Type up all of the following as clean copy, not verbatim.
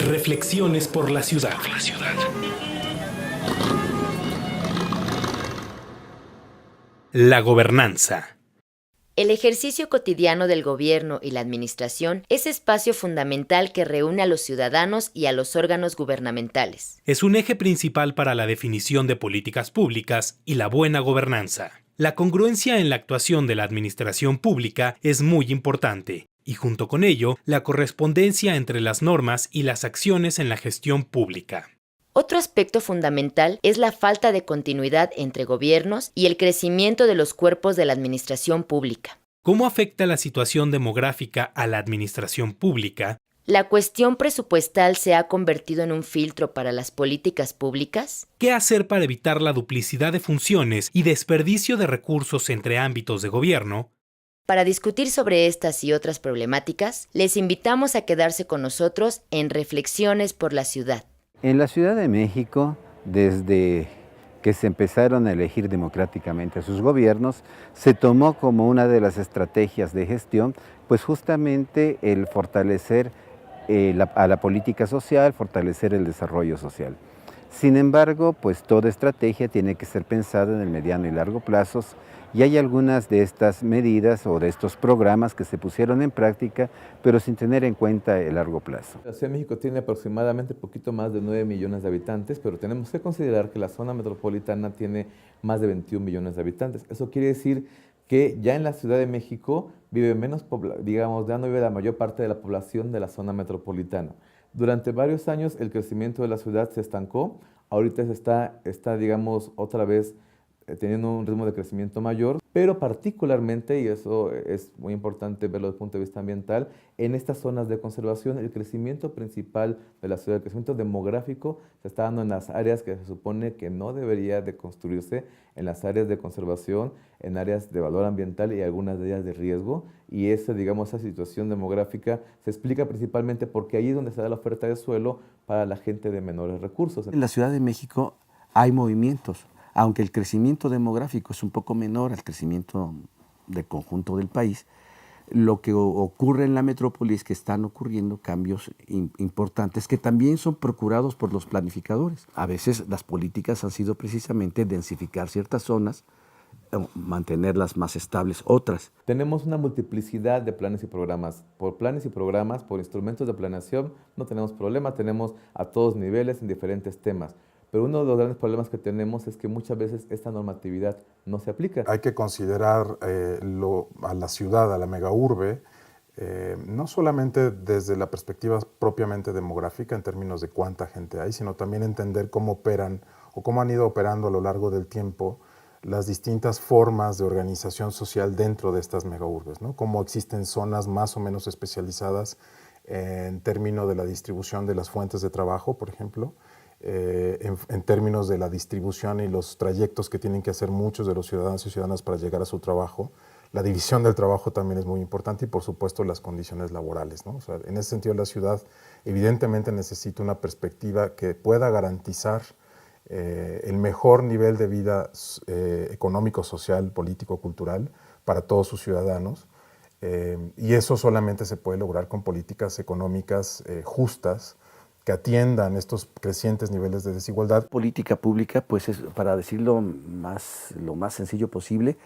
Reflexiones por la ciudad. La gobernanza. El ejercicio cotidiano del gobierno y la administración es espacio fundamental que reúne a los ciudadanos y a los órganos gubernamentales. Es un eje principal para la definición de políticas públicas y la buena gobernanza. La congruencia en la actuación de la administración pública es muy importante, y junto con ello, la correspondencia entre las normas y las acciones en la gestión pública. Otro aspecto fundamental es la falta de continuidad entre gobiernos y el crecimiento de los cuerpos de la administración pública. ¿Cómo afecta la situación demográfica a la administración pública? ¿La cuestión presupuestal se ha convertido en un filtro para las políticas públicas? ¿Qué hacer para evitar la duplicidad de funciones y desperdicio de recursos entre ámbitos de gobierno? Para discutir sobre estas y otras problemáticas, les invitamos a quedarse con nosotros en Reflexiones por la Ciudad. En la Ciudad de México, desde que se empezaron a elegir democráticamente a sus gobiernos, se tomó como una de las estrategias de gestión, pues justamente el fortalecer a la política social, fortalecer el desarrollo social. Sin embargo, pues toda estrategia tiene que ser pensada en el mediano y largo plazos, y hay algunas de estas medidas o de estos programas que se pusieron en práctica, pero sin tener en cuenta el largo plazo. La Ciudad de México tiene aproximadamente poquito más de 9 millones de habitantes, pero tenemos que considerar que la zona metropolitana tiene más de 21 millones de habitantes. Eso quiere decir que ya en la Ciudad de México vive menos, digamos, ya no vive la mayor parte de la población de la zona metropolitana. Durante varios años el crecimiento de la ciudad se estancó, ahorita se está digamos, otra vez teniendo un ritmo de crecimiento mayor, pero particularmente, y eso es muy importante verlo desde el punto de vista ambiental, en estas zonas de conservación el crecimiento principal de la ciudad, el crecimiento demográfico se está dando en las áreas que se supone que no debería de construirse, en las áreas de conservación, en áreas de valor ambiental y algunas de ellas de riesgo, y esa situación demográfica se explica principalmente porque ahí es donde se da la oferta de suelo para la gente de menores recursos. En la Ciudad de México hay movimientos, aunque el crecimiento demográfico es un poco menor al crecimiento del conjunto del país. Lo que ocurre en la metrópoli es que están ocurriendo cambios importantes que también son procurados por los planificadores. A veces las políticas han sido precisamente densificar ciertas zonas, mantenerlas más estables otras. Tenemos una multiplicidad de planes y programas. Por planes y programas, por instrumentos de planeación, no tenemos problema, tenemos a todos niveles en diferentes temas. Pero uno de los grandes problemas que tenemos es que muchas veces esta normatividad no se aplica. Hay que considerar a la ciudad, a la megaurbe, no solamente desde la perspectiva propiamente demográfica en términos de cuánta gente hay, sino también entender cómo operan o cómo han ido operando a lo largo del tiempo las distintas formas de organización social dentro de estas megaurbes, ¿no? Cómo existen zonas más o menos especializadas en términos de la distribución de las fuentes de trabajo, por ejemplo, en términos de la distribución y los trayectos que tienen que hacer muchos de los ciudadanos y ciudadanas para llegar a su trabajo. La división del trabajo también es muy importante y, por supuesto, las condiciones laborales, ¿no? O sea, en ese sentido, la ciudad evidentemente necesita una perspectiva que pueda garantizar el mejor nivel de vida económico, social, político, cultural para todos sus ciudadanos. Y eso solamente se puede lograr con políticas económicas justas, que atiendan estos crecientes niveles de desigualdad. Política pública, pues es, para decirlo lo más sencillo posible,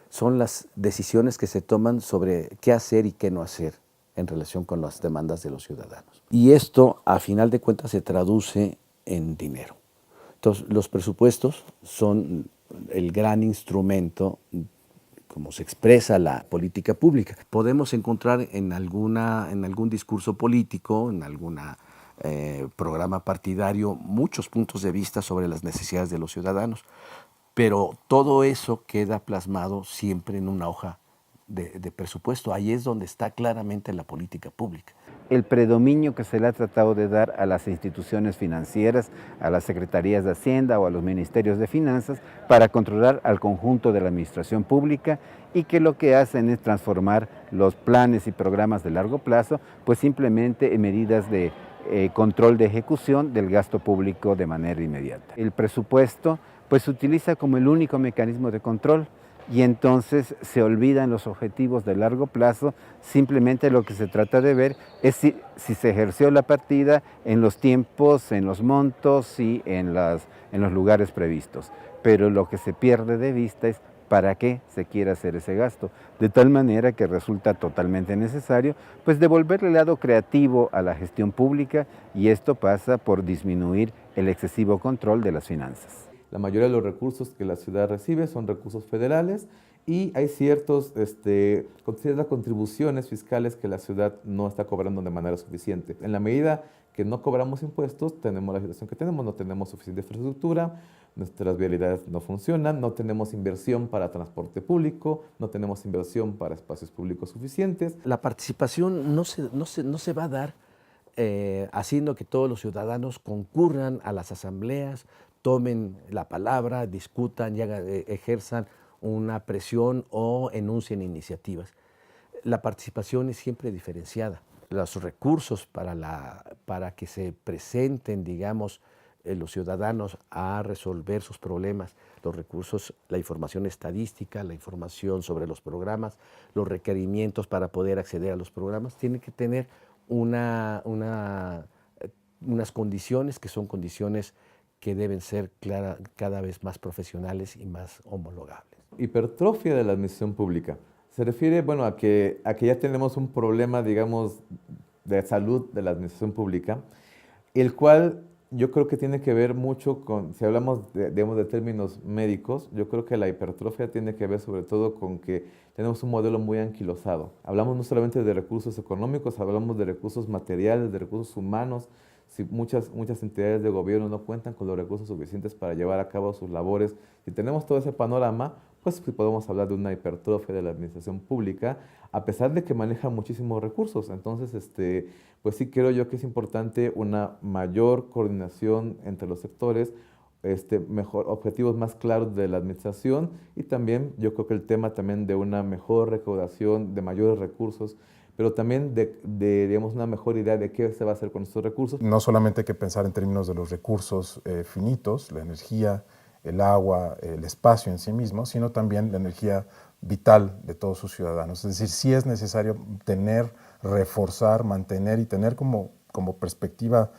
son las decisiones que se toman sobre qué hacer y qué no hacer en relación con las demandas de los ciudadanos. Y esto, a final de cuentas, se traduce en dinero. Entonces, los presupuestos son el gran instrumento como se expresa la política pública. Podemos encontrar en algún discurso político, en alguna programa partidario, muchos puntos de vista sobre las necesidades de los ciudadanos, pero todo eso queda plasmado siempre en una hoja de presupuesto. Ahí es donde está claramente la política pública. El predominio que se le ha tratado de dar a las instituciones financieras, a las secretarías de Hacienda o a los ministerios de Finanzas para controlar al conjunto de la administración pública, y que lo que hacen es transformar los planes y programas de largo plazo pues simplemente en medidas de control de ejecución del gasto público de manera inmediata. El presupuesto pues se utiliza como el único mecanismo de control y entonces se olvidan los objetivos de largo plazo. Simplemente lo que se trata de ver es si se ejerció la partida en los tiempos, en los montos y en los lugares previstos. Pero lo que se pierde de vista es para qué se quiere hacer ese gasto, de tal manera que resulta totalmente necesario pues devolverle el lado creativo a la gestión pública, y esto pasa por disminuir el excesivo control de las finanzas. La mayoría de los recursos que la ciudad recibe son recursos federales y hay ciertas contribuciones fiscales que la ciudad no está cobrando de manera suficiente. En la medida que no cobramos impuestos, tenemos la situación que tenemos, no tenemos suficiente infraestructura, nuestras vialidades no funcionan, no tenemos inversión para transporte público, no tenemos inversión para espacios públicos suficientes. La participación no se va a dar haciendo que todos los ciudadanos concurran a las asambleas, tomen la palabra, discutan y ejerzan una presión o enuncien iniciativas. La participación es siempre diferenciada. Los recursos para que se presenten, digamos, los ciudadanos a resolver sus problemas, los recursos, la información estadística, la información sobre los programas, los requerimientos para poder acceder a los programas, tienen que tener unas condiciones que son condiciones que deben ser cada vez más profesionales y más homologables. Hipertrofia de la administración pública. Se refiere, bueno, a que ya tenemos un problema, digamos, de salud de la administración pública, el cual yo creo que tiene que ver mucho con, si hablamos de términos médicos, yo creo que la hipertrofia tiene que ver sobre todo con que tenemos un modelo muy anquilosado. Hablamos no solamente de recursos económicos, hablamos de recursos materiales, de recursos humanos. Si muchas entidades de gobierno no cuentan con los recursos suficientes para llevar a cabo sus labores, si tenemos todo ese panorama, pues podemos hablar de una hipertrofia de la administración pública, a pesar de que maneja muchísimos recursos. Entonces, pues sí creo yo que es importante una mayor coordinación entre los sectores, objetivos más claros de la administración, y también yo creo que el tema también de una mejor recaudación, de mayores recursos, pero también de digamos, una mejor idea de qué se va a hacer con estos recursos. No solamente hay que pensar en términos de los recursos finitos, la energía, el agua, el espacio en sí mismo, sino también la energía vital de todos sus ciudadanos. Es decir, sí es necesario reforzar, mantener y tener como perspectiva,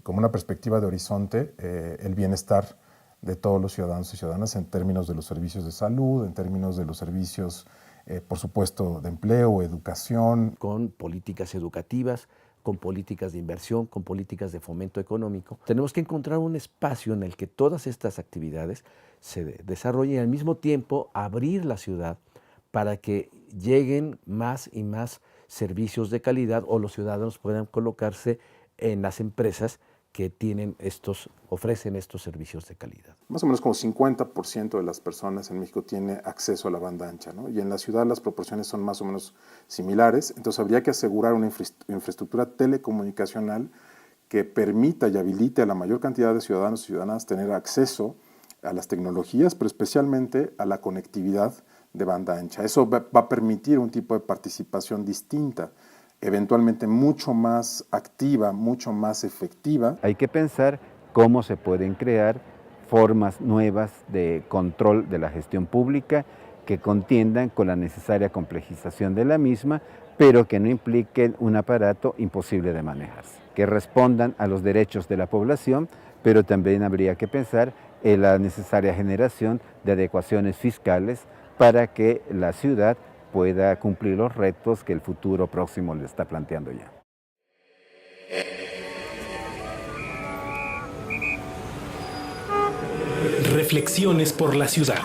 como una perspectiva de horizonte, el bienestar de todos los ciudadanos y ciudadanas en términos de los servicios de salud, en términos de los servicios, por supuesto, de empleo, educación. Con políticas educativas, con políticas de inversión, con políticas de fomento económico. Tenemos que encontrar un espacio en el que todas estas actividades se desarrollen y al mismo tiempo abrir la ciudad para que lleguen más y más servicios de calidad o los ciudadanos puedan colocarse en las empresas que ofrecen estos servicios de calidad. Más o menos como 50% de las personas en México tiene acceso a la banda ancha, ¿no? Y en la ciudad las proporciones son más o menos similares, entonces habría que asegurar una infraestructura telecomunicacional que permita y habilite a la mayor cantidad de ciudadanos y ciudadanas tener acceso a las tecnologías, pero especialmente a la conectividad de banda ancha. Eso va a permitir un tipo de participación distinta, eventualmente mucho más activa, mucho más efectiva. Hay que pensar cómo se pueden crear formas nuevas de control de la gestión pública que contiendan con la necesaria complejización de la misma, pero que no impliquen un aparato imposible de manejarse, que respondan a los derechos de la población, pero también habría que pensar en la necesaria generación de adecuaciones fiscales para que la ciudad pueda cumplir los retos que el futuro próximo le está planteando ya. Reflexiones por la ciudad.